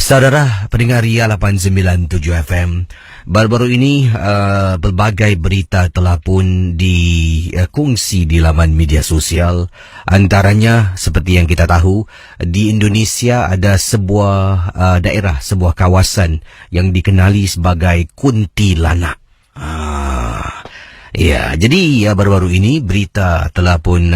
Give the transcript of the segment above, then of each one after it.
Saudara pendengar Ria 897 FM, baru-baru ini pelbagai berita telah pun dikongsi di laman media sosial. Antaranya seperti yang kita tahu, di Indonesia ada sebuah daerah, sebuah kawasan yang dikenali sebagai Kuntilanak. Ya, jadi baru-baru ini berita telah pun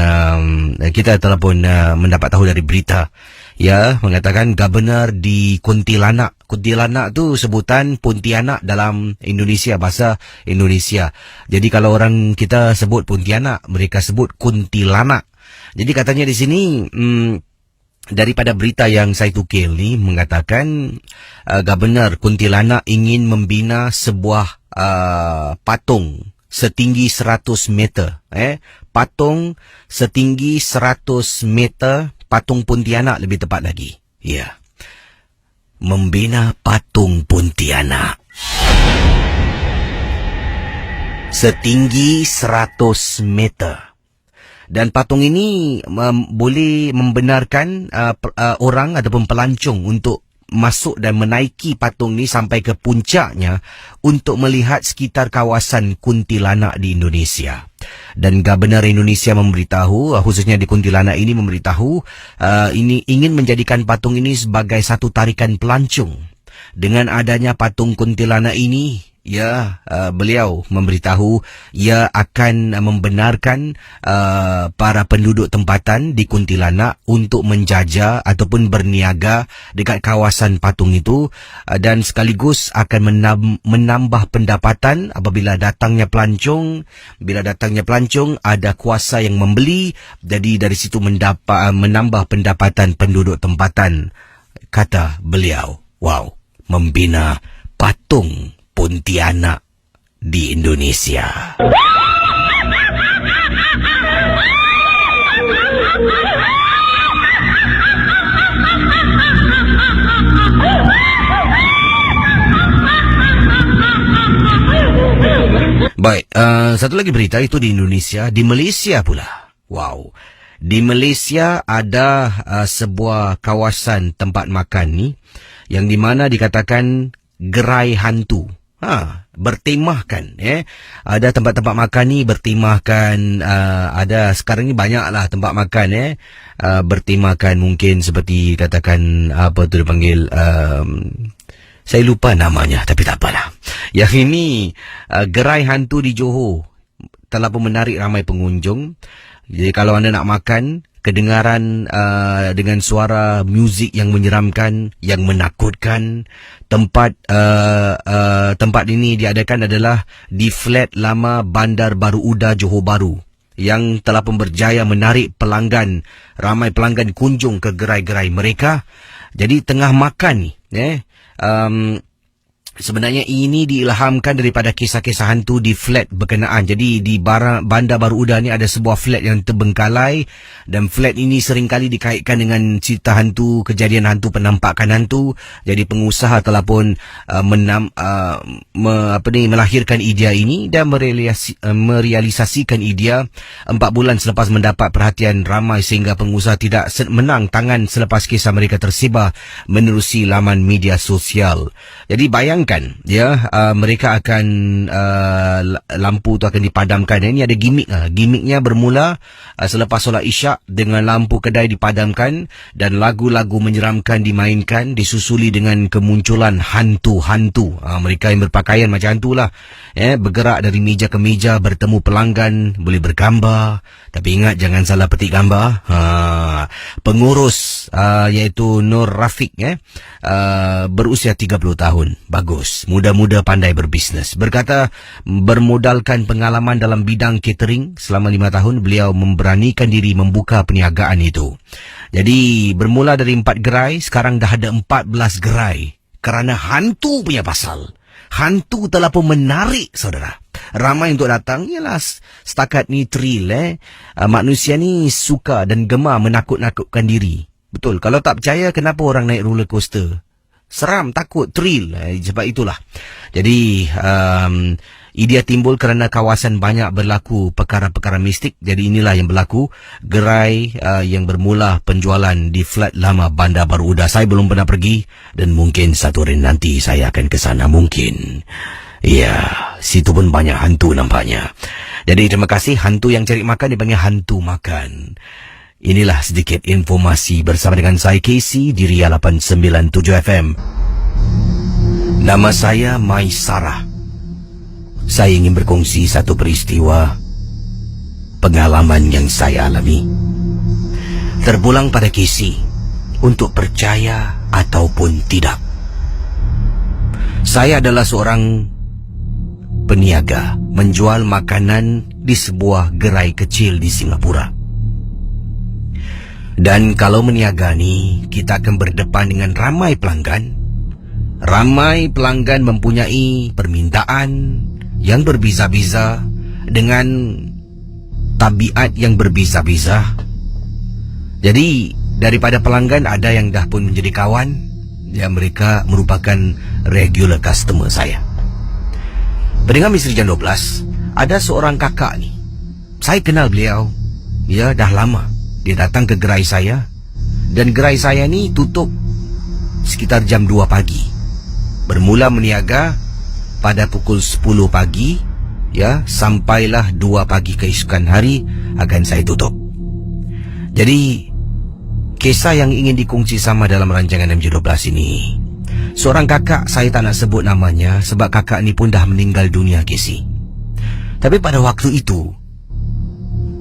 kita telah pun mendapat tahu dari berita, ya, mengatakan Governor di Kuntilanak. Kuntilanak tu sebutan Pontianak dalam Indonesia, bahasa Indonesia. Jadi kalau orang kita sebut Pontianak, mereka sebut Kuntilanak. Jadi katanya di sini daripada berita yang saya tukil ni mengatakan Governor Kuntilanak ingin membina sebuah patung setinggi 100 meter. Patung setinggi 100 meter, patung Pontianak lebih tepat lagi. Ya. Membina patung Pontianak setinggi 100 meter. Dan patung ini boleh membenarkan orang ataupun pelancong untuk masuk dan menaiki patung ni sampai ke puncaknya untuk melihat sekitar kawasan Kuntilanak di Indonesia. Dan Governor Indonesia memberitahu, khususnya di Kuntilanak ini memberitahu, ini ingin menjadikan patung ini sebagai satu tarikan pelancong. Dengan adanya patung Kuntilanak ini, ya, beliau memberitahu ia akan membenarkan para penduduk tempatan di Kuntilanak untuk menjajah ataupun berniaga dekat kawasan patung itu, dan sekaligus akan menambah pendapatan apabila datangnya pelancong. Bila datangnya pelancong, ada kuasa yang membeli, jadi dari situ menambah pendapatan penduduk tempatan, kata beliau. Wow, membina patung Pontianak di Indonesia. Baik, satu lagi berita itu di Indonesia, di Malaysia pula. Wow, di Malaysia ada sebuah kawasan tempat makan ni yang di mana dikatakan gerai hantu. Bertemahkan, ada tempat-tempat makan ni bertemahkan, ada sekarang ni banyaklah tempat makan, bertemahkan, mungkin seperti katakan apa tu dipanggil, saya lupa namanya, tapi tak apalah. Yang ini gerai hantu di Johor telah pun menarik ramai pengunjung. Jadi kalau anda nak makan, kedengaran dengan suara muzik yang menyeramkan, yang menakutkan. Tempat ini diadakan adalah di flat lama Bandar Baru Uda, Johor Bahru, yang telah pun berjaya menarik pelanggan, ramai pelanggan kunjung ke gerai-gerai mereka. Jadi tengah makan ni, sebenarnya ini diilhamkan daripada kisah-kisah hantu di flat berkenaan. Jadi di Bandar Baru Uda ni ada sebuah flat yang terbengkalai, dan flat ini seringkali dikaitkan dengan cerita hantu, kejadian hantu, penampakan hantu. Jadi pengusaha telah pun melahirkan idea ini dan merealisasikan idea 4 bulan selepas mendapat perhatian ramai, sehingga pengusaha tidak menang tangan selepas kisah mereka tersebar menerusi laman media sosial. Jadi bayangkan, ya, mereka akan lampu tu akan dipadamkan. Ini ada gimmick. Gimmicknya bermula selepas solat Isyak, dengan lampu kedai dipadamkan dan lagu-lagu menyeramkan dimainkan, disusuli dengan kemunculan hantu-hantu. Mereka yang berpakaian macam hantu lah, bergerak dari meja ke meja, bertemu pelanggan, boleh bergambar. Tapi ingat, jangan salah petik gambar. Pengurus iaitu Nur Rafiq, berusia 30 tahun. Bagus, muda-muda pandai berbisnes. Berkata bermodalkan pengalaman dalam bidang catering selama 5 tahun, beliau memberanikan diri membuka perniagaan itu. Jadi bermula dari 4 gerai, sekarang dah ada 14 gerai. Kerana hantu punya pasal. Hantu telah pun menarik, saudara. Ramai untuk datang. Yalah, setakat ni thrill. Manusia ni suka dan gemar menakut-nakutkan diri. Betul, kalau tak percaya, kenapa orang naik roller coaster? Seram, takut, thrill. Sebab itulah. Jadi Idea timbul kerana kawasan banyak berlaku perkara-perkara mistik. Jadi inilah yang berlaku. Gerai yang bermula penjualan di flat lama Bandar Baru Uda. Saya belum pernah pergi dan mungkin satu hari nanti saya akan ke sana mungkin. Ya, situ pun banyak hantu nampaknya. Jadi terima kasih. Hantu yang cari makan dipanggil hantu makan. Inilah sedikit informasi bersama dengan saya Casey di Ria 897 FM. Nama saya Mai Sarah. Saya ingin berkongsi satu peristiwa pengalaman yang saya alami. Terpulang pada Casey untuk percaya ataupun tidak. Saya adalah seorang peniaga menjual makanan di sebuah gerai kecil di Singapura. Dan kalau meniaga ni, kita akan berdepan dengan ramai pelanggan. Ramai pelanggan mempunyai permintaan yang berbeza-beza dengan tabiat yang berbeza-beza. Jadi daripada pelanggan ada yang dah pun menjadi kawan, ya mereka merupakan regular customer saya. Pendengar Misteri Jam 12, ada seorang kakak ni. Saya kenal beliau. Ya, dah lama. Dia datang ke gerai saya. Dan gerai saya ni tutup sekitar jam 2 pagi. Bermula meniaga pada pukul 10 pagi, ya, sampailah 2 pagi keesokan hari akan saya tutup. Jadi kisah yang ingin dikongsi sama dalam rancangan MJ12 ini, seorang kakak, saya tak nak sebut namanya sebab kakak ni pun dah meninggal dunia, Casey. Tapi pada waktu itu,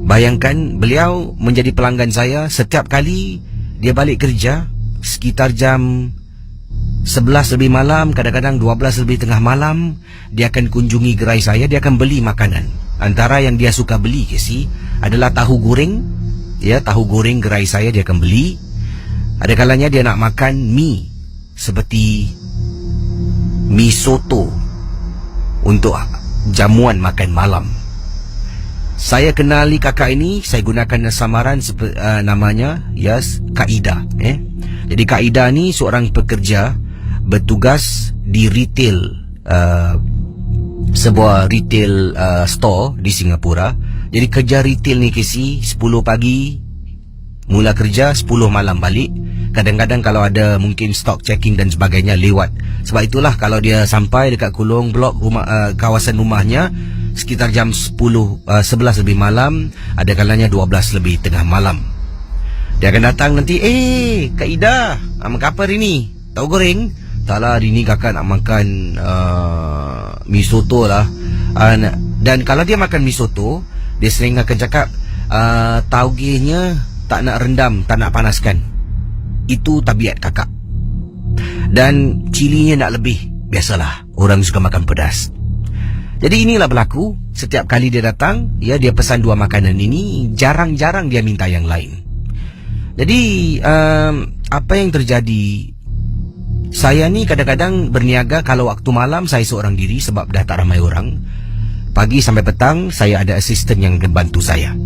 bayangkan beliau menjadi pelanggan saya. Setiap kali dia balik kerja sekitar jam 11 lebih malam, kadang-kadang 12 lebih tengah malam, dia akan kunjungi gerai saya. Dia akan beli makanan. Antara yang dia suka beli, Casey, adalah tahu goreng. Ya, tahu goreng gerai saya dia akan beli. Ada kalanya dia nak makan mie, seperti mie soto untuk jamuan makan malam. Saya kenali kakak ini. Saya gunakan samaran namanya, yes, Kak Ida. Jadi Kak Ida ni seorang pekerja bertugas di retail, sebuah retail store di Singapura. Jadi kerja retail ni, Casey, 10 pagi mula kerja, 10 malam balik. Kadang-kadang kalau ada mungkin stock checking dan sebagainya lewat. Sebab itulah kalau dia sampai dekat kolong blok rumah, kawasan rumahnya sekitar jam 11 lebih malam, ada kalanya 12 lebih tengah malam. Dia akan datang nanti, Kak Ida, makan apa hari ni? Tahu goreng? Taklah, hari ni kakak nak makan mi soto lah. Dan kalau dia makan mi soto, dia sering akan cakap, taugehnya tak nak rendam, tak nak panaskan. Itu tabiat kakak. Dan cilinya nak lebih. Biasalah, orang suka makan pedas. Jadi inilah berlaku. Setiap kali dia datang, ya, dia pesan 2 makanan ini, jarang-jarang dia minta yang lain. Jadi apa yang terjadi, saya ni kadang-kadang berniaga. Kalau waktu malam saya seorang diri sebab dah tak ramai orang. Pagi sampai petang saya ada asisten yang akan bantu saya.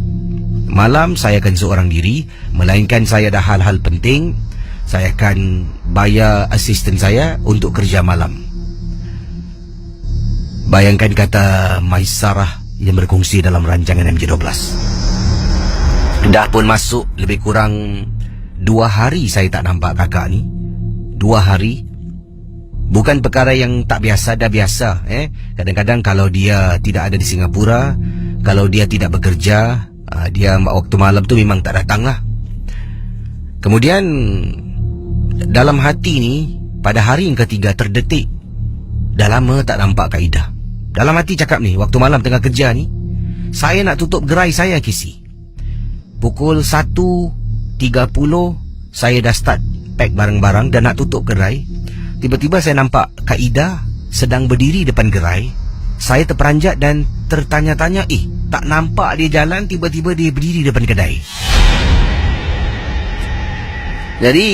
Malam saya akan seorang diri. Melainkan saya ada hal-hal penting, saya akan bayar asisten saya untuk kerja malam. Bayangkan kata Mai Sarah yang berkongsi dalam rancangan MJ12. Dah pun masuk lebih kurang 2 hari saya tak nampak kakak ni. 2 hari. Bukan perkara yang tak biasa, dah biasa. Kadang-kadang kalau dia tidak ada di Singapura, kalau dia tidak bekerja, dia waktu malam tu memang tak datang lah. Kemudian dalam hati ni, pada hari yang ketiga terdetik, dah lama tak nampak Kak Ida. Dalam hati cakap ni, waktu malam tengah kerja ni, saya nak tutup gerai saya, Casey. Pukul 1.30 saya dah start pack barang-barang dan nak tutup gerai. Tiba-tiba saya nampak Kak Ida sedang berdiri depan gerai. Saya terperanjat dan tertanya-tanya, tak nampak dia jalan, tiba-tiba dia berdiri depan kedai. Jadi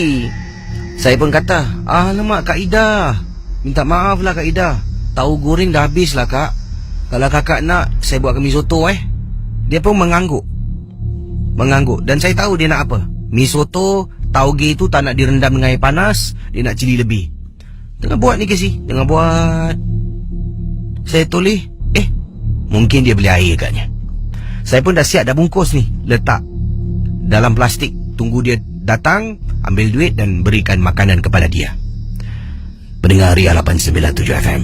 saya pun kata, alamak Kak Ida, minta maaf lah Kak Ida, tahu goreng dah habis lah Kak. Kalau kakak nak, saya buat mi soto. Dia pun mengangguk. Dan saya tahu dia nak apa. Mi soto, tauge itu tak nak direndam dengan air panas, dia nak cili lebih. Tengah buat ni Casey, tengah buat. Saya toleh, Mungkin dia beli air agaknya. Saya pun dah siap, dah bungkus ni, letak dalam plastik, tunggu dia datang, ambil duit dan berikan makanan kepada dia. Pendengar Ria 897 FM,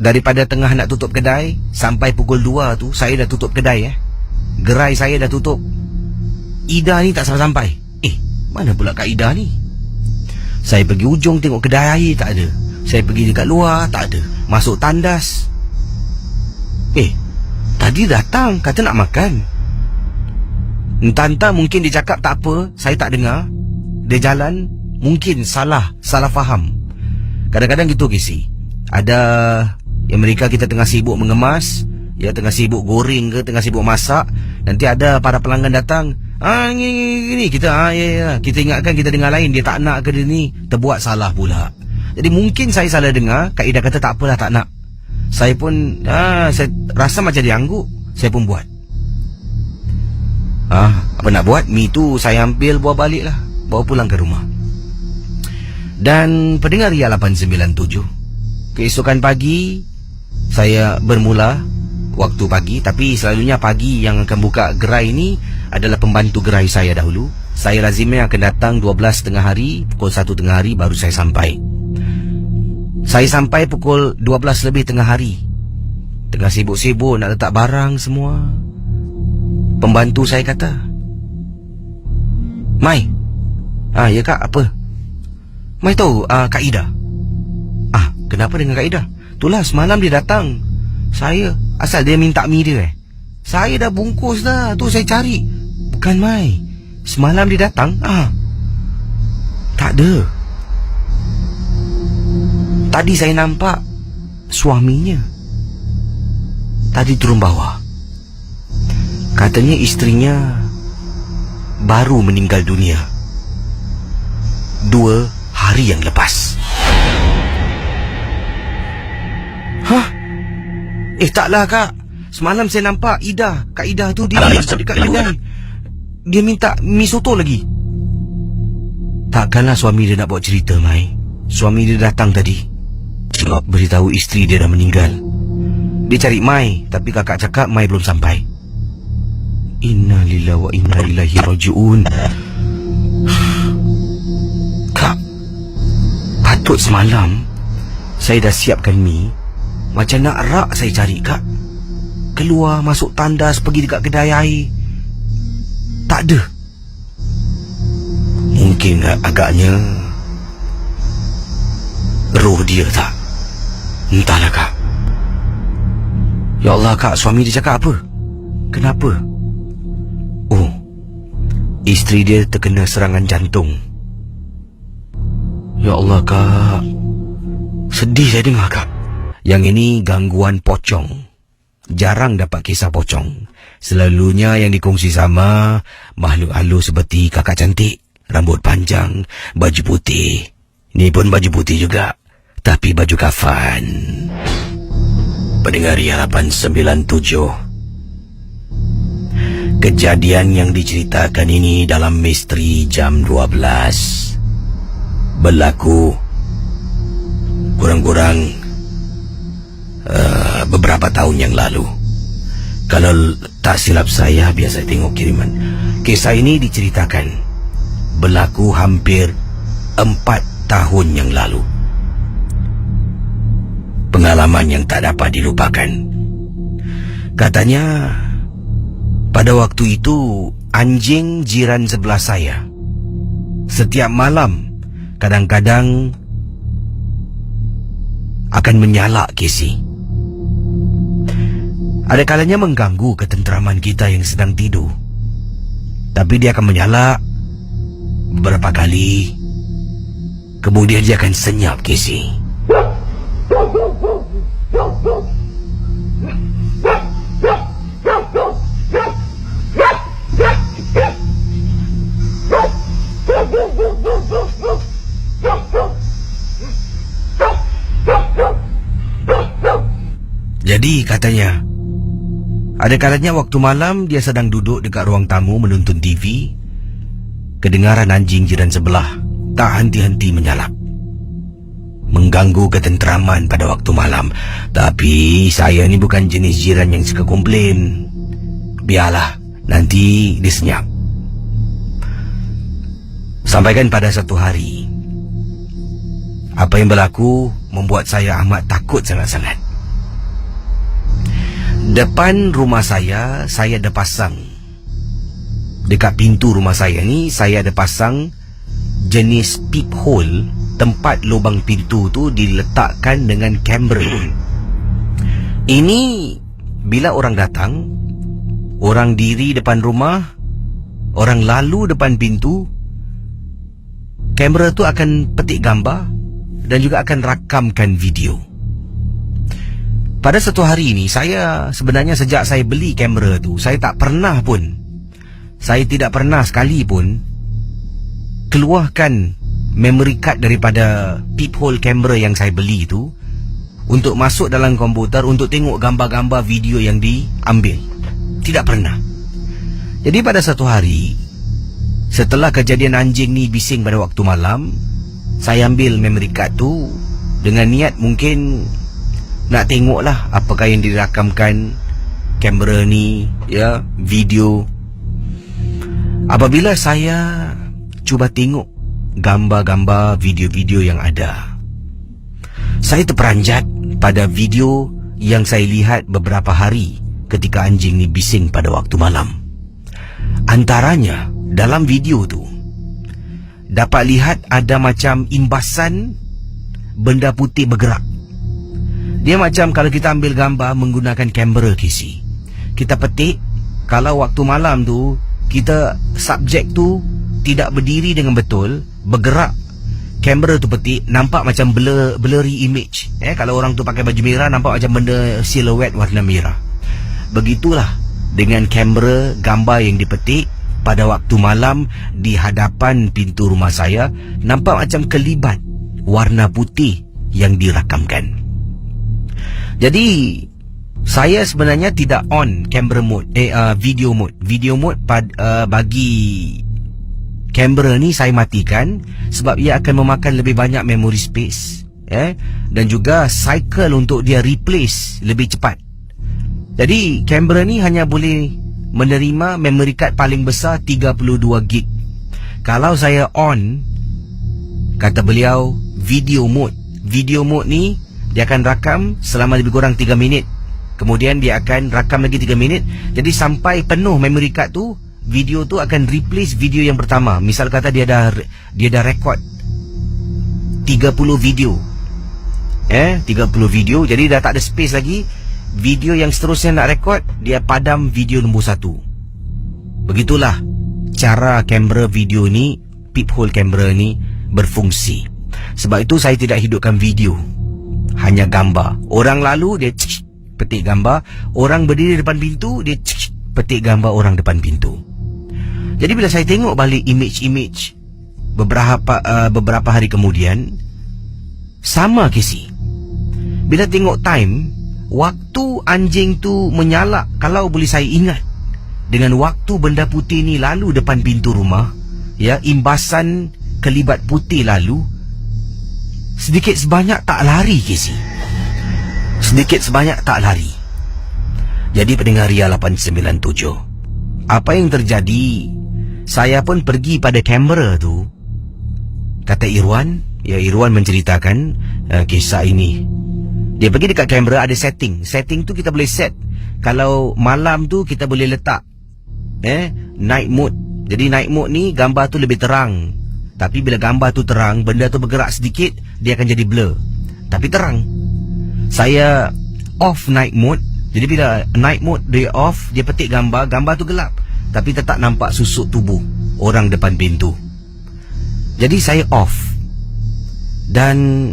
daripada tengah nak tutup kedai sampai pukul 2 tu, saya dah tutup kedai. Gerai saya dah tutup. Ida ni tak sampai-sampai. Mana pula Kak Ida ni? Saya pergi ujung tengok kedai air, tak ada. Saya pergi dekat luar, tak ada. Masuk tandas, tadi datang kata nak makan. Entah-entah mungkin dia cakap tak apa, saya tak dengar. Dia jalan, mungkin salah faham. Kadang-kadang gitu Kisi. Ada yang mereka kita tengah sibuk mengemas, ya, tengah sibuk goreng ke, tengah sibuk masak. Nanti ada para pelanggan datang, ni kita kita ingatkan kita dengar lain, dia tak nak ke dia ni, terbuat salah pula. Jadi mungkin saya salah dengar. Kak Ida kata tak apalah, tak nak. Saya pun saya rasa macam diangguk, saya pun buat. Apa nak buat, mi tu saya ambil, bawa balik lah, bawa pulang ke rumah. Dan pendengar Ria 897, keesokan pagi saya bermula waktu pagi. Tapi selalunya pagi yang akan buka gerai ni adalah pembantu gerai saya dahulu. Saya lazimnya akan datang 12 tengah hari, pukul 1 tengah hari baru saya sampai. Saya sampai pukul 12 lebih tengah hari. Tengah sibuk-sibuk nak letak barang semua. Pembantu saya kata, "Mai." Ya kak, apa? Mai tahu Kak Ida? Kenapa dengan Kak Ida? Itulah semalam dia datang. Saya, asal dia minta mi dia. Saya dah bungkus dah, tu saya cari. Bukan Mai, semalam dia datang. Tak ada. Tadi saya nampak suaminya tadi turun bawah. Katanya istrinya baru meninggal dunia 2 hari yang lepas. Taklah kak, semalam saya nampak Kak Ida tu dia dekat kedai. Dia minta mi soto lagi. Takkanlah suami dia nak buat cerita, Mai. Suami dia datang tadi, beritahu isteri dia dah meninggal. Dia cari Mai, tapi kakak cakap Mai belum sampai. Inna lillahi wa inna ilaihi raji'un. Kak, patut semalam saya dah siapkan mi. Macam nak rak saya cari kak. Keluar, masuk tandas, pergi dekat kedai air, tak ada. Mungkin agaknya roh dia tak. Entahlah kak. Ya Allah kak, suami dia cakap apa? Kenapa? Isteri dia terkena serangan jantung. Ya Allah kak, sedih saya dengar kak. Yang ini gangguan pocong. Jarang dapat kisah pocong. Selalunya yang dikongsi sama makhluk halus seperti kakak cantik, rambut panjang, baju putih. Ni pun baju putih juga, tapi baju kafan. Pendengar Ria 897, kejadian yang diceritakan ini dalam Misteri Jam 12 berlaku kurang-kurang beberapa tahun yang lalu. Kalau tak silap saya, biasa tengok kiriman. Kisah ini diceritakan berlaku hampir 4 tahun yang lalu. Pengalaman yang tak dapat dilupakan. Katanya pada waktu itu anjing jiran sebelah saya setiap malam kadang-kadang akan menyalak Casey. Ada kalanya mengganggu ketenteraman kita yang sedang tidur. Tapi dia akan menyalak beberapa kali, kemudian dia akan senyap Casey. Jadi katanya ada kalanya waktu malam dia sedang duduk dekat ruang tamu menonton TV, kedengaran anjing jiran sebelah tak henti-henti menyalak. mengganggu ketenteraman pada waktu malam. Tapi saya ni bukan jenis jiran yang suka komplain. Biarlah, nanti disenyap. Sampaikan pada satu hari, apa yang berlaku membuat saya amat takut sangat-sangat. Depan rumah saya ada pasang, dekat pintu rumah saya ni, saya ada pasang jenis peephole. Tempat lubang pintu tu diletakkan dengan kamera. Ini bila orang datang, orang diri depan rumah, orang lalu depan pintu, kamera tu akan petik gambar dan juga akan rakamkan video. Pada satu hari ini, saya sebenarnya sejak saya beli kamera tu, saya tak pernah pun, saya tidak pernah sekali pun keluarkan memory card daripada peephole kamera yang saya beli tu untuk masuk dalam komputer untuk tengok gambar-gambar video yang diambil. Tidak pernah. Jadi pada satu hari, setelah kejadian anjing ni bising pada waktu malam, saya ambil memory card tu dengan niat mungkin nak tengoklah apakah yang dirakamkan kamera ni, ya, video. Apabila saya cuba tengok gambar-gambar video-video yang ada, saya terperanjat pada video yang saya lihat beberapa hari ketika anjing ni bising pada waktu malam. Antaranya, dalam video tu dapat lihat ada macam imbasan benda putih bergerak. Dia macam kalau kita ambil gambar menggunakan kamera KC, kita petik, kalau waktu malam tu kita subjek tu tidak berdiri dengan betul, bergerak, kamera tu petik, nampak macam blurry image. Kalau orang tu pakai baju merah, nampak macam benda siluet warna merah. Begitulah dengan kamera gambar yang dipetik pada waktu malam di hadapan pintu rumah saya, nampak macam kelibat warna putih yang dirakamkan. Jadi saya sebenarnya tidak on camera mode, video mode. Video mode bagi kamera ni saya matikan sebab ia akan memakan lebih banyak memory space, dan juga cycle untuk dia replace lebih cepat. Jadi kamera ni hanya boleh menerima memory card paling besar 32 gig. Kalau saya on, kata beliau, video mode. Video mode ni dia akan rakam selama lebih kurang 3 minit. Kemudian dia akan rakam lagi 3 minit. Jadi sampai penuh memory card tu, video tu akan replace video yang pertama. Misal kata dia dah record 30 video, 30 video, jadi dah tak ada space lagi. Video yang seterusnya nak record, dia padam video nombor 1. Begitulah cara kamera video ni, peephole kamera ni berfungsi. Sebab itu saya tidak hidupkan video, hanya gambar. Orang lalu dia petik gambar, orang berdiri depan pintu dia petik gambar orang depan pintu. Jadi bila saya tengok balik image-image beberapa hari kemudian, sama KC. Bila tengok time, waktu anjing tu menyalak, kalau boleh saya ingat, dengan waktu benda putih ni lalu depan pintu rumah, ya, imbasan kelibat putih lalu, sedikit sebanyak tak lari KC. Sedikit sebanyak tak lari. Jadi pendengar Ria 897, apa yang terjadi, saya pun pergi pada kamera tu. Kata Irwan, ya, Irwan menceritakan kisah ini. Dia pergi dekat kamera, ada setting. Setting tu kita boleh set. Kalau malam tu kita boleh letak night mode. Jadi night mode ni gambar tu lebih terang. Tapi bila gambar tu terang, benda tu bergerak sedikit, dia akan jadi blur. Tapi terang. Saya off night mode. Jadi bila night mode dia off, dia petik gambar, gambar tu gelap, tapi tetap nampak susuk tubuh orang depan pintu. Jadi saya off. Dan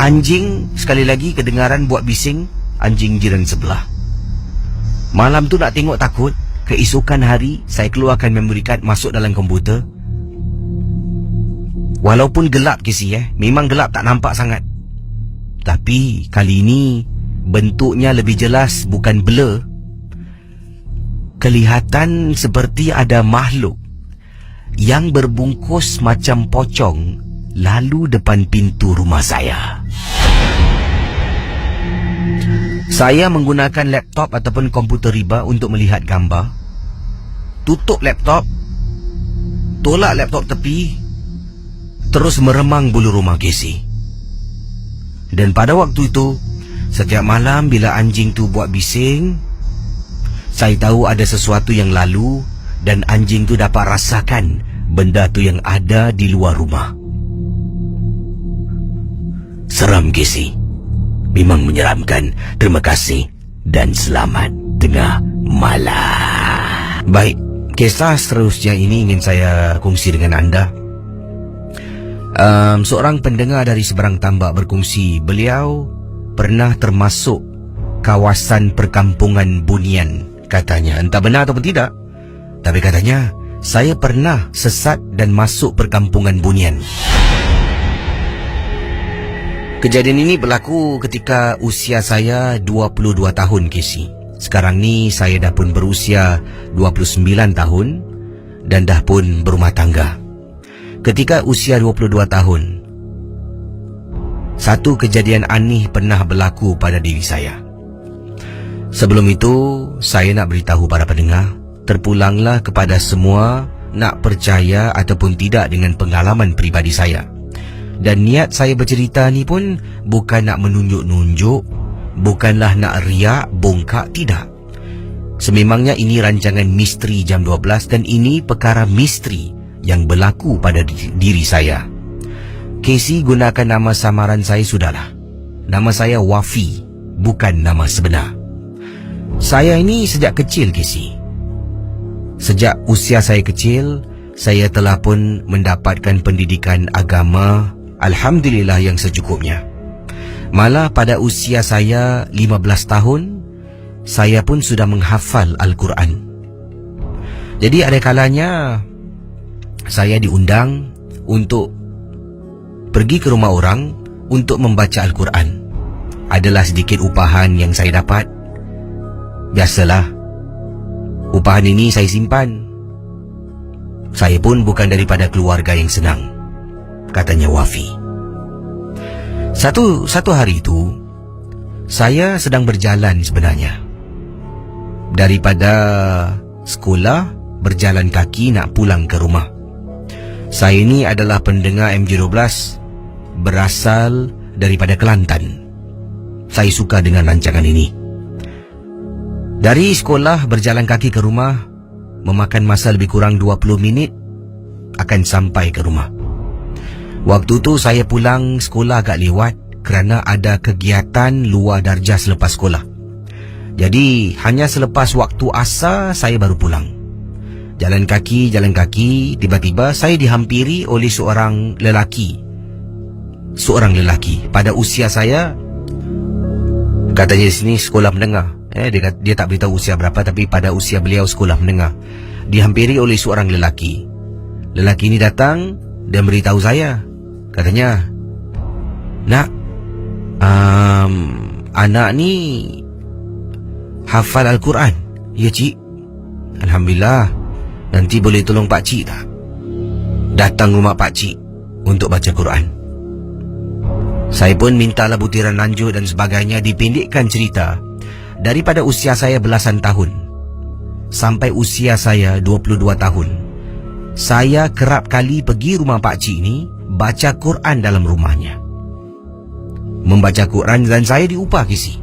anjing sekali lagi kedengaran buat bising, anjing jiran sebelah. Malam tu nak tengok takut. Keesokan hari saya keluarkan memory card, masuk dalam komputer. Walaupun gelap KC, memang gelap, tak nampak sangat. Tapi kali ini bentuknya lebih jelas, bukan blur. Kelihatan seperti ada makhluk yang berbungkus macam pocong lalu depan pintu rumah saya. Saya menggunakan laptop ataupun komputer riba untuk melihat gambar. Tutup laptop, tolak laptop tepi, terus meremang bulu rumah Casey. Dan pada waktu itu, setiap malam bila anjing tu buat bising, saya tahu ada sesuatu yang lalu dan anjing tu dapat rasakan benda tu yang ada di luar rumah. Seram, Casey. Memang menyeramkan. Terima kasih dan selamat tengah malam. Baik, kisah seterusnya ini ingin saya kongsi dengan anda. Seorang pendengar dari seberang tambak berkongsi, beliau pernah termasuk kawasan perkampungan bunian, katanya. Entah benar ataupun tidak, tapi katanya, saya pernah sesat dan masuk perkampungan bunian. Kejadian ini berlaku ketika usia saya 22 tahun, Casey. Sekarang ni saya dah pun berusia 29 tahun dan dah pun berumah tangga. Ketika usia 22 tahun, satu kejadian aneh pernah berlaku pada diri saya. Sebelum itu, saya nak beritahu para pendengar, terpulanglah kepada semua nak percaya ataupun tidak dengan pengalaman peribadi saya. Dan niat saya bercerita ni pun bukan nak menunjuk-nunjuk, bukanlah nak riak, bongkak, tidak. Sememangnya ini rancangan misteri jam 12 dan ini perkara misteri yang berlaku pada diri saya. Casey, gunakan nama samaran saya sudahlah. Nama saya Wafi, bukan nama sebenar. Saya ini sejak kecil, Casey. Sejak usia saya kecil, saya telah pun mendapatkan pendidikan agama, alhamdulillah, yang secukupnya. Malah pada usia saya 15 tahun, saya pun sudah menghafal Al-Quran. Jadi ada kalanya saya diundang untuk pergi ke rumah orang untuk membaca Al-Quran. Adalah sedikit upahan yang saya dapat. Biasalah, upahan ini saya simpan. Saya pun bukan daripada keluarga yang senang, katanya Wafi. Satu hari itu, saya sedang berjalan sebenarnya. Daripada sekolah, berjalan kaki nak pulang ke rumah. Saya ini adalah pendengar MJ12, berasal daripada Kelantan. Saya suka dengan rancangan ini. Dari sekolah berjalan kaki ke rumah, memakan masa lebih kurang 20 minit akan sampai ke rumah. Waktu tu saya pulang sekolah agak lewat kerana ada kegiatan luar darjah selepas sekolah. Jadi hanya selepas waktu asar saya baru pulang. Jalan kaki, tiba-tiba saya dihampiri oleh seorang lelaki. Seorang lelaki pada usia saya, katanya di sini sekolah menengah. Dia tak beritahu usia berapa, tapi pada usia beliau sekolah menengah. Dihampiri oleh seorang lelaki. Lelaki ini datang dan beritahu saya, katanya, "Nak, anak ni hafal Al-Quran." "Ya, Cik." "Alhamdulillah. Nanti boleh tolong Pak Cik tak datang rumah Pak Cik untuk baca Quran?" Saya pun mintalah butiran lanjut dan sebagainya. Dipendekkan cerita, daripada usia saya belasan tahun sampai usia saya 22 tahun, saya kerap kali pergi rumah Pak Cik ni baca Quran dalam rumahnya. Membaca Quran dan saya diupah, Kisi.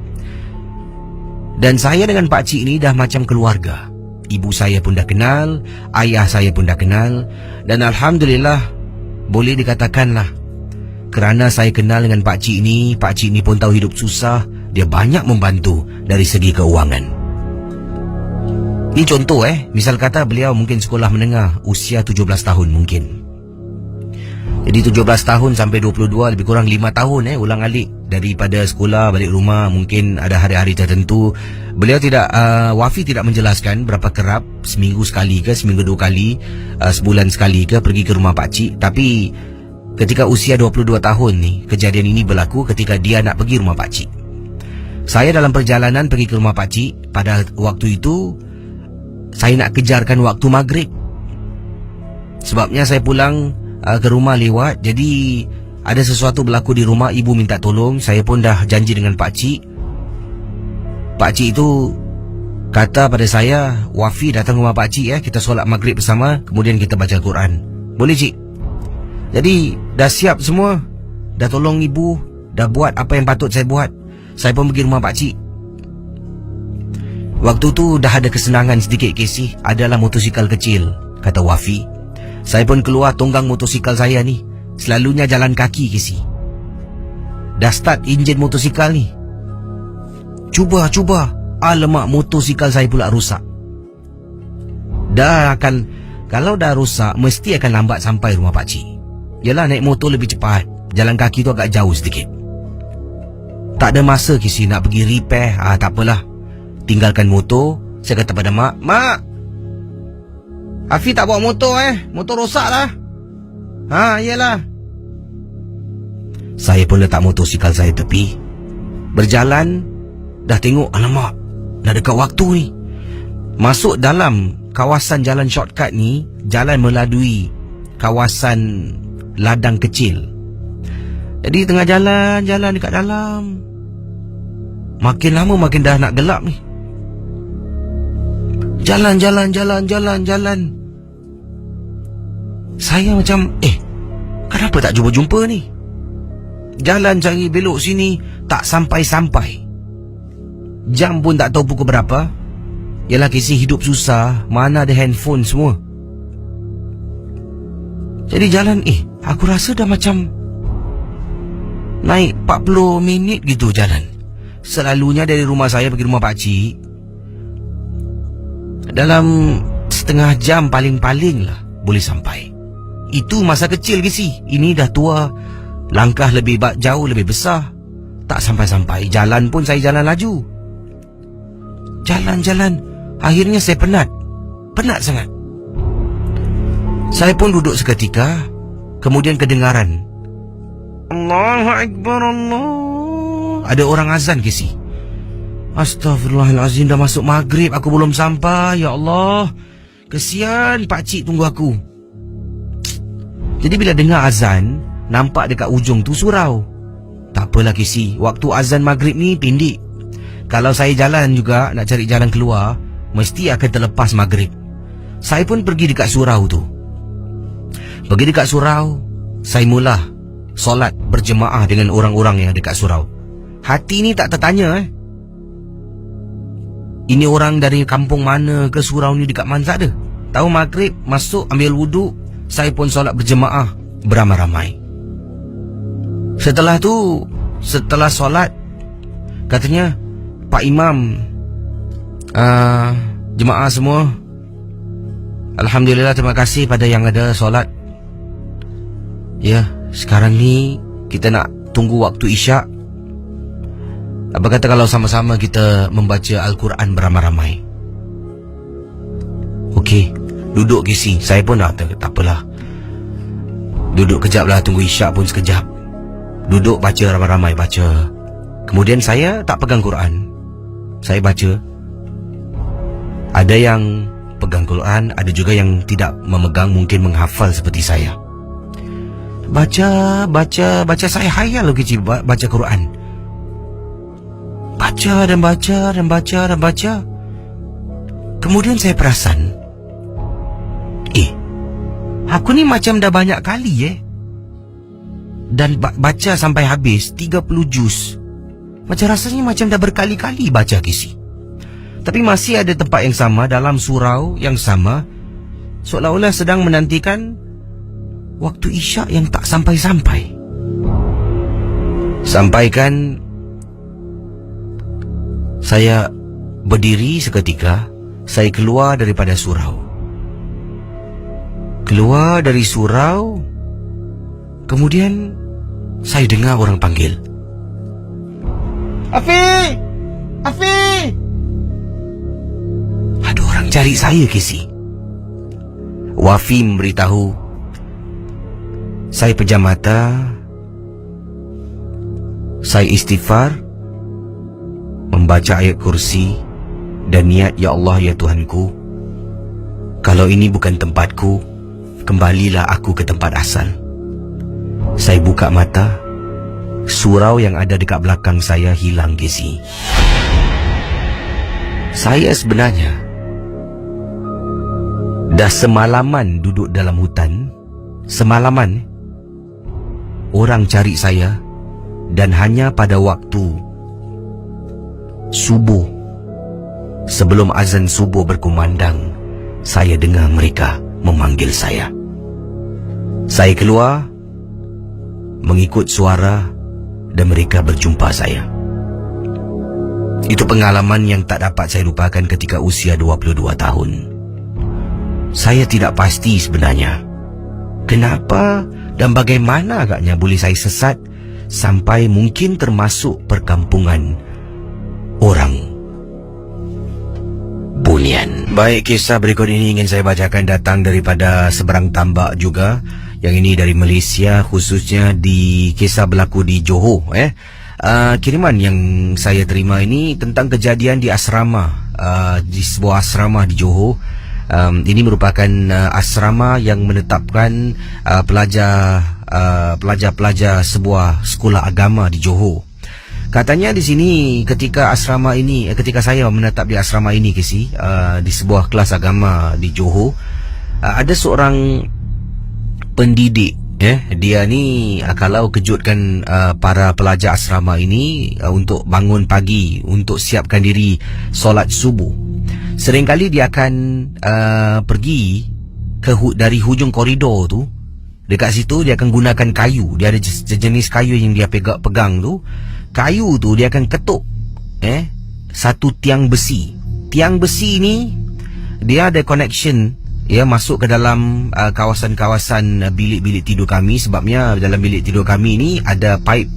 Dan saya dengan Pak Cik ni dah macam keluarga. Ibu saya pun dah kenal, ayah saya pun dah kenal. Dan alhamdulillah, boleh dikatakanlah, kerana saya kenal dengan Pak Cik ni pun tahu hidup susah, dia banyak membantu dari segi keuangan. Ini contoh misal kata beliau mungkin sekolah menengah, usia 17 tahun mungkin. Jadi 17 tahun sampai 22, lebih kurang 5 tahun ulang alik. Daripada sekolah balik rumah, mungkin ada hari-hari tertentu. Beliau tidak, Wafi tidak menjelaskan berapa kerap, seminggu sekali ke, seminggu 2 kali, sebulan sekali ke pergi ke rumah Pak Cik. Tapi ketika usia 22 tahun ni, kejadian ini berlaku ketika dia nak pergi rumah Pak Cik. Saya dalam perjalanan pergi ke rumah Pak Cik. Pada waktu itu, saya nak kejarkan waktu maghrib. Sebabnya saya pulang ke rumah lewat. Jadi ada sesuatu berlaku di rumah, ibu minta tolong. Saya pun dah janji dengan pakcik. Pakcik itu kata pada saya, Wafi datang rumah pakcik kita solat maghrib bersama, kemudian kita baca Quran. Boleh cik? Jadi dah siap semua, dah tolong ibu, dah buat apa yang patut saya buat. Saya pun pergi rumah pakcik. Waktu tu dah ada kesenangan sedikit Casey. Adalah motosikal kecil, kata Wafi. Saya pun keluar tunggang motosikal saya ni. Selalunya jalan kaki Casey. Dah start enjin motosikal ni. Cuba. Alamak, motosikal saya pula rusak. Kalau dah rusak, mesti akan lambat sampai rumah pakcik. Yalah, naik motor lebih cepat, jalan kaki tu agak jauh sedikit. Tak ada masa Casey nak pergi repair. Tak apalah, tinggalkan motor. Saya kata pada mak, Hafiz tak bawa motor motor rosak lah. Iyalah. Saya pun letak motosikal saya tepi. Berjalan, dah tengok, alamak, dah dekat waktu ni. Masuk dalam kawasan jalan shortcut ni, jalan melalui kawasan ladang kecil. Jadi tengah jalan dekat dalam, makin lama makin dah nak gelap ni. Jalan. Saya macam, kenapa tak jumpa ni? Jalan cari belok sini, tak sampai-sampai. Jam pun tak tahu pukul berapa. Yalah Casey, hidup susah, mana ada handphone semua. Jadi jalan, aku rasa dah macam naik 40 minit gitu jalan. Selalunya dari rumah saya pergi rumah pakcik dalam setengah jam paling-paling lah boleh sampai. Itu masa kecil Casey. Ini dah tua, langkah lebih jauh, lebih besar, tak sampai-sampai. Jalan pun saya jalan laju. Jalan. Akhirnya saya penat sangat. Saya pun duduk seketika. Kemudian kedengaran, Allahu Akbar, Allah. Ada orang azan Casey. Astaghfirullahalazim, dah masuk maghrib, aku belum sampai. Ya Allah, kesian pakcik tunggu aku. Jadi bila dengar azan, nampak dekat ujung tu surau. Tak apalah Casey, waktu azan maghrib ni pendek. Kalau saya jalan juga nak cari jalan keluar, mesti akan terlepas maghrib. Saya pun pergi dekat surau tu. Pergi dekat surau, saya mula solat berjemaah dengan orang-orang yang dekat surau. Hati ni tak tertanya ini orang dari kampung mana ke, surau ni dekat mana, tak ada. Tahu maghrib, masuk, ambil wuduk, saya pun solat berjemaah beramai-ramai. Setelah solat, katanya, Pak Imam, jemaah semua, alhamdulillah, terima kasih pada yang ada solat. Ya, sekarang ni kita nak tunggu waktu isyak. Apa kata kalau sama-sama kita membaca Al-Quran beramai-ramai? Okey, duduk Casey. Saya pun tak apalah, duduk kejap lah, tunggu isyak pun sekejap. Duduk baca ramai-ramai, baca. Kemudian saya tak pegang Quran, saya baca. Ada yang pegang Quran, ada juga yang tidak memegang, mungkin menghafal seperti saya. Baca, saya hayal Casey baca Quran. Baca dan baca. Kemudian saya perasan, aku ni macam dah banyak kali dan baca sampai habis 30 juz. Macam rasanya macam dah berkali-kali baca Casey. Tapi masih ada tempat yang sama, dalam surau yang sama, seolah-olah sedang menantikan waktu isyak yang tak sampai-sampai. Sampaikan saya berdiri seketika, saya keluar daripada surau. Keluar dari surau, kemudian saya dengar orang panggil, Afi! Ada orang cari saya Casey. Wafi memberitahu. Saya pejam mata, saya istighfar, membaca ayat kursi dan niat, ya Allah, ya Tuhanku, kalau ini bukan tempatku, kembalilah aku ke tempat asal. Saya buka mata, surau yang ada dekat belakang saya hilang, Casey. Saya sebenarnya dah semalaman duduk dalam hutan. Semalaman orang cari saya, dan hanya pada waktu subuh, sebelum azan subuh berkumandang, saya dengar mereka memanggil saya. Saya keluar mengikut suara dan mereka berjumpa saya. Itu pengalaman yang tak dapat saya lupakan ketika usia 22 tahun. Saya tidak pasti sebenarnya kenapa dan bagaimana agaknya boleh saya sesat sampai mungkin termasuk perkampungan orang Bunian. Baik, kisah berikut ini ingin saya bacakan datang daripada seberang tambak juga. Yang ini dari Malaysia, khususnya di kisah berlaku di Johor. Kiriman yang saya terima ini tentang kejadian di asrama, di sebuah asrama di Johor. Ini merupakan asrama yang menetapkan pelajar-pelajar sebuah sekolah agama di Johor. Katanya di sini ketika saya menetap di asrama ini, Casey, di sebuah kelas agama di Johor, ada seorang pendidik. Dia ni kalau kejutkan para pelajar asrama ini untuk bangun pagi untuk siapkan diri solat subuh. Seringkali dia akan pergi dari hujung koridor tu. Dekat situ dia akan gunakan kayu. Dia ada jenis kayu yang dia pegang tu. Kayu tu dia akan ketuk satu tiang besi. Tiang besi ni dia ada connection, masuk ke dalam kawasan-kawasan bilik-bilik tidur kami. Sebabnya dalam bilik tidur kami ni ada pipe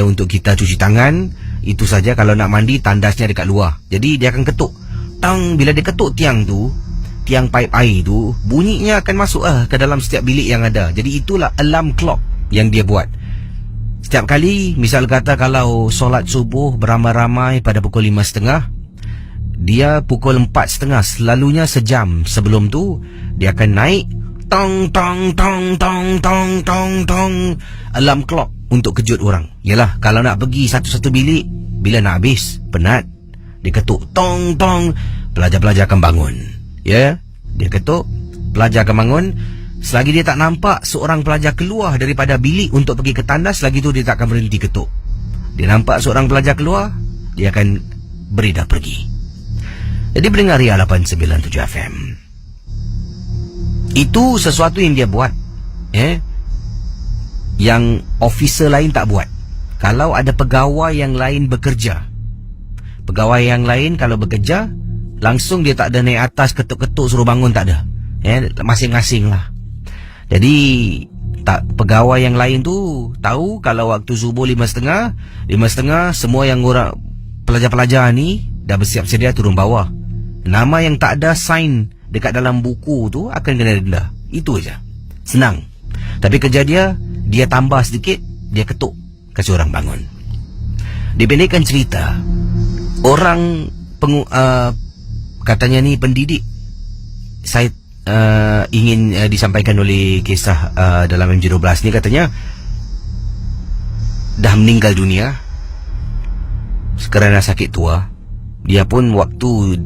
untuk kita cuci tangan. Itu saja, kalau nak mandi tandasnya dekat luar. Jadi dia akan ketuk. Tang, bila dia ketuk tiang tu, tiang pipe air tu, bunyinya akan masuk ke dalam setiap bilik yang ada. Jadi itulah alarm clock yang dia buat. Setiap kali, misal kata kalau solat subuh beramai-ramai pada pukul 5.30, dia pukul 4.30, selalunya sejam sebelum tu dia akan naik tong tong tong tong tong tong tong alarm clock untuk kejut orang. Yalah, kalau nak pergi satu-satu bilik, bila nak habis penat, dia ketuk tong tong, pelajar-pelajar akan bangun. Dia ketuk, pelajar akan bangun. Selagi dia tak nampak seorang pelajar keluar daripada bilik untuk pergi ke tandas, lagi tu dia tak akan berhenti ketuk. Dia nampak seorang pelajar keluar, dia akan beredar pergi. Jadi pendengar Ria 897 FM, itu sesuatu yang dia buat, yang officer lain tak buat. Kalau ada pegawai yang lain bekerja, pegawai yang lain kalau bekerja, langsung dia tak ada naik atas ketuk-ketuk suruh bangun, tak ada. Masing-masing lah. Jadi pegawai yang lain tu tahu kalau waktu subuh 5.30, semua yang orang pelajar-pelajar ni dah bersiap sedia turun bawah. Nama yang tak ada sign dekat dalam buku tu akan kena denda. Itu aja. Senang. Tapi kerja dia tambah sedikit, dia ketuk, kasi orang bangun. Dipendekkan cerita, orang katanya ni pendidik, saya ingin disampaikan oleh kisah dalam MJ12 ni, katanya dah meninggal dunia kerana sakit tua. Dia pun waktu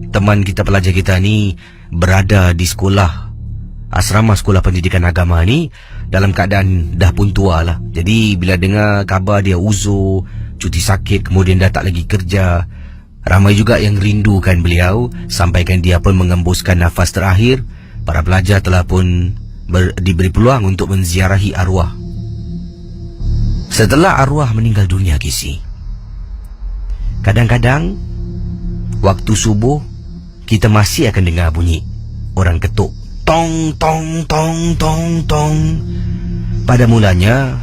teman kita, pelajar kita ni berada di sekolah, asrama sekolah pendidikan agama ni, dalam keadaan dah pun tua lah. Jadi bila dengar khabar dia uzur, cuti sakit, kemudian dah tak lagi kerja, ramai juga yang rindukan beliau. Sampaikan dia pun mengembuskan nafas terakhir, para pelajar telah pun diberi peluang untuk menziarahi arwah. Setelah arwah meninggal dunia, Kisi, kadang-kadang waktu subuh kita masih akan dengar bunyi orang ketuk tong tong tong tong tong. Pada mulanya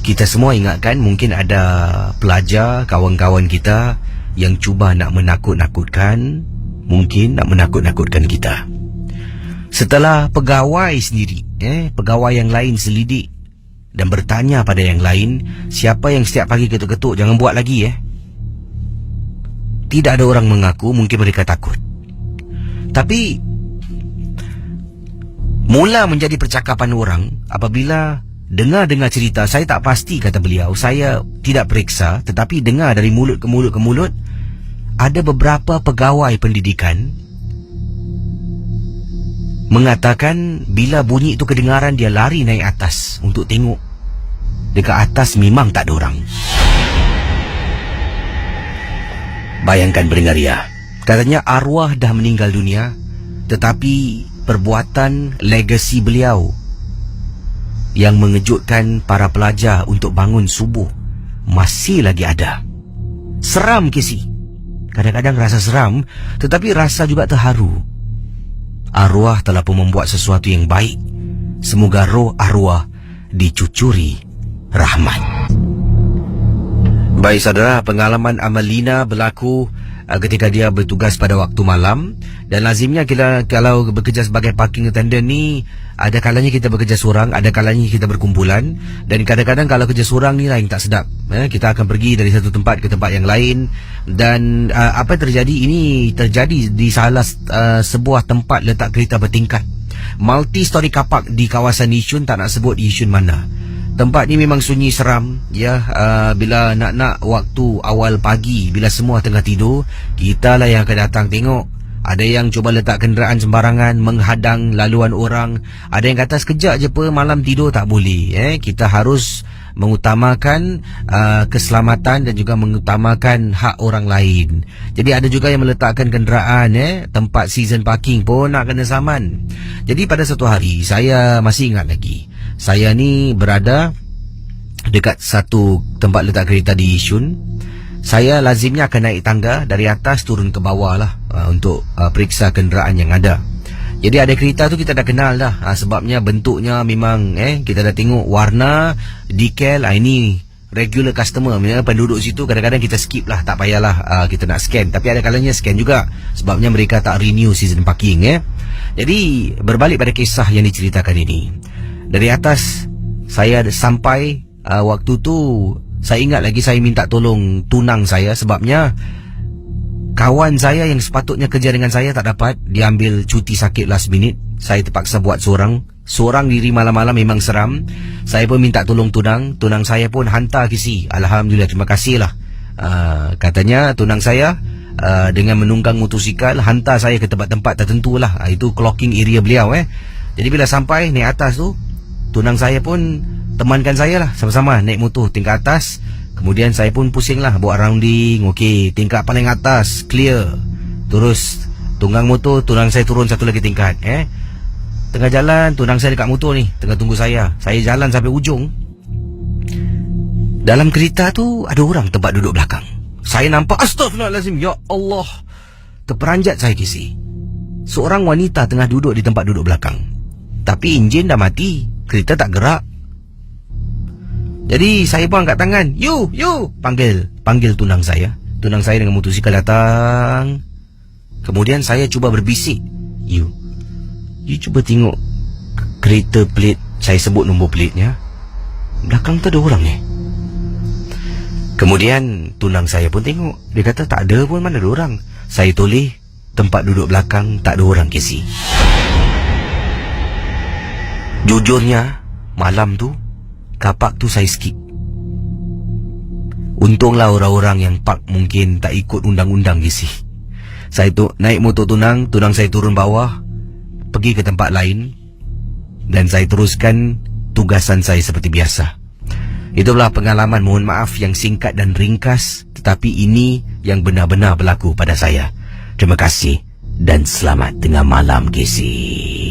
kita semua ingatkan mungkin ada pelajar, kawan-kawan kita yang cuba nak menakut-nakutkan, mungkin nak menakut-nakutkan kita. Setelah pegawai sendiri, pegawai yang lain selidik dan bertanya pada yang lain, siapa yang setiap pagi ketuk-ketuk, jangan buat lagi. Tidak ada orang mengaku, mungkin mereka takut. Tapi Mula menjadi percakapan orang apabila dengar-dengar cerita. Saya tak pasti, kata beliau, saya tidak periksa, tetapi dengar dari mulut ke mulut ke mulut, ada beberapa pegawai pendidikan mengatakan bila bunyi itu kedengaran, dia lari naik atas untuk tengok. Dekat atas memang tak ada orang. Bayangkan pendengar ya, katanya arwah dah meninggal dunia, tetapi perbuatan legasi beliau yang mengejutkan para pelajar untuk bangun subuh masih lagi ada. Seram Casey. Kadang-kadang rasa seram, tetapi rasa juga terharu. Arwah telah pun membuat sesuatu yang baik. Semoga roh arwah dicucuri rahmat. Baik saudara, pengalaman Amalina berlaku ketika dia bertugas pada waktu malam. Dan lazimnya kita kalau bekerja sebagai parking attendant ni, ada kalanya kita bekerja seorang, ada kalanya kita berkumpulan. Dan kadang-kadang kalau kerja seorang ni lah yang tak sedap. Kita akan pergi dari satu tempat ke tempat yang lain. Dan apa terjadi? Ini terjadi di salah sebuah tempat letak kereta bertingkat, multi-story kapak di kawasan Yishun. Tak nak sebut Yishun mana. Tempat ni memang sunyi seram ya. Bila nak waktu awal pagi, bila semua tengah tidur, kita lah yang akan datang tengok. Ada yang cuba letak kenderaan sembarangan, menghadang laluan orang. Ada yang kata sekejap je apa, malam tidur tak boleh. Kita harus mengutamakan keselamatan dan juga mengutamakan hak orang lain. Jadi ada juga yang meletakkan kenderaan tempat season parking pun nak kena saman. Jadi pada satu hari, saya masih ingat lagi, saya ni berada dekat satu tempat letak kereta di Yishun. Saya lazimnya akan naik tangga dari atas turun ke bawah lah untuk periksa kenderaan yang ada. Jadi ada kereta tu kita dah kenal dah, sebabnya bentuknya memang kita dah tengok warna, decal. Ini regular customer, penduduk situ. Kadang-kadang kita skip lah, tak payahlah kita nak scan. Tapi ada kalanya scan juga, sebabnya mereka tak renew season parking. Jadi berbalik pada kisah yang diceritakan ini, dari atas saya sampai waktu tu saya ingat lagi, saya minta tolong tunang saya, sebabnya kawan saya yang sepatutnya kerja dengan saya tak dapat. Dia ambil cuti sakit last minute. Saya terpaksa buat seorang diri malam-malam memang seram. Saya pun minta tolong tunang. Tunang saya pun hantar kisi. Alhamdulillah, terima kasih lah. Katanya tunang saya dengan menunggang motosikal hantar saya ke tempat-tempat tertentu lah. Itu clocking area beliau. Jadi bila sampai naik atas tu, tunang saya pun temankan saya lah, sama-sama naik motor tingkat atas. Kemudian saya pun pusing lah, buat rounding. Okey, tingkat paling atas clear. Terus tunggang motor, tunang saya turun satu lagi tingkat. Tengah jalan, tunang saya dekat motor ni, tengah tunggu saya. Saya jalan sampai ujung. Dalam kereta tu ada orang tempat duduk belakang. Saya nampak, astagfirullahalazim, ya Allah, terperanjat saya kisi. Seorang wanita tengah duduk di tempat duduk belakang, tapi enjin dah mati, kereta tak gerak. Jadi saya pun angkat tangan. You, panggil tunang saya. Tunang saya dengan motosikal datang. Kemudian saya cuba berbisik. You cuba tengok kereta plate, saya sebut nombor platenya. Belakang tu ada orang ni. Kemudian tunang saya pun tengok. Dia kata tak ada pun, mana ada orang. Saya toleh, tempat duduk belakang tak ada orang kesi. Jujurnya malam tu kapak tu saya skip. Untunglah orang-orang yang park mungkin tak ikut undang-undang kisi. Saya tu naik motor tunang saya turun bawah, pergi ke tempat lain, dan saya teruskan tugasan saya seperti biasa. Itulah pengalaman, mohon maaf yang singkat dan ringkas, tetapi ini yang benar-benar berlaku pada saya. Terima kasih dan selamat tengah malam kisi.